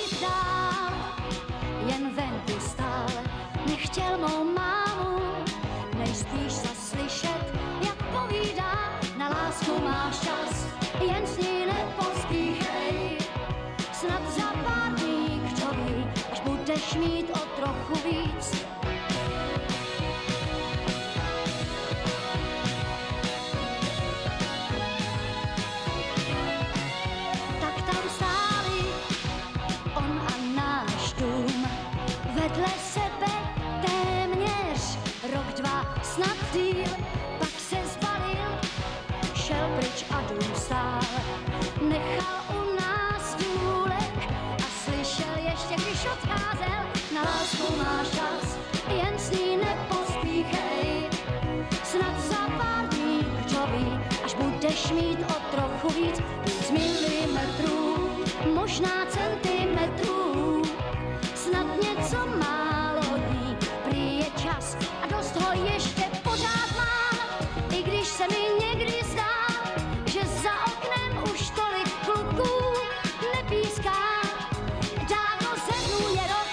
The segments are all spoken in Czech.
jít dál. Jen venku stál, nechtěl mou mámu, nejspíš zaslyšet, jak povídá. Na lásku máš čas, jen s ní nepospíchej. Snad za pár dní, kdo ví, až budeš mít o trochu víc. Tak tam stáli on a náš dům vedle sebe téměř rok, dva, snad díl. Pak se zbalil, šel pryč a dům stál. Nechal u nás důlek a slyšel ještě, když odcházel. Na lásku máš čas, jen s ní nepospíchej. Snad za pár dní, kdo ví, až budeš mít o trochu víc milimetrů, možná centimetrů. Snad něco málo dní, prý je čas a dost ho ještě pořád mám. I když se mi někdy zdá, že za oknem už tolik kluků nepíská. Dávno ze dnů je rok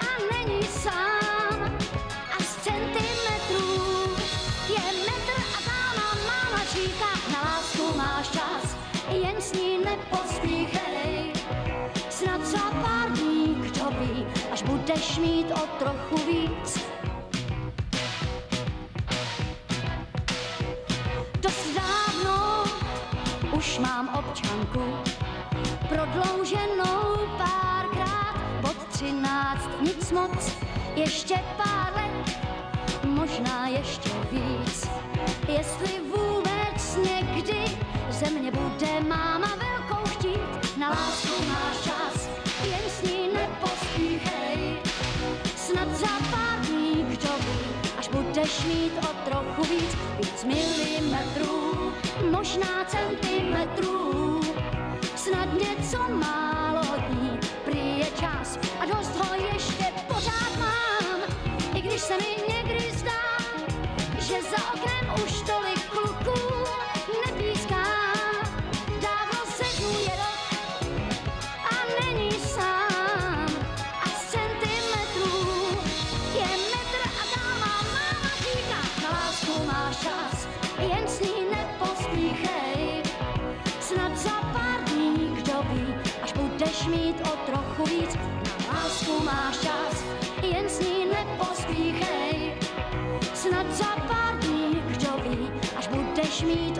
a není sám. A z centimetrů je metr a dáma máma říká. Na lásku máš čas, jen s ní nepospíchej. Snad za pár dní, kdo ví, až budeš mít o trochu víc. Dost dávno už mám občanku, prodlouženou párkrát pod 13, nic moc, ještě pár let, možná ještě víc. Jestli vůbec někdy ze mě bude máma velkou chtít. Na lásku máš čas, jen s ní nepospíchej. Snad za pár dní, kdo ví, až budeš mít o trochu víc milimetrů, možná centimetrů. Snad něco málo dní, prý je čas a dost ho ještě pořád mám. I když se mi někdy zdá, že za oknem už tolik kluků nepíská. Dávno se dnů je rok a není sám. A z centimetrů je metr a dáma máma říká. Na lásku máš čas, jen s ní nepospíchej. Snad za pár dní, kdo ví, až budeš mít o trochu víc. Na lásku máš čas, jen s ní nepospíchej. Snad za pár dní, kdo ví, až budeš mít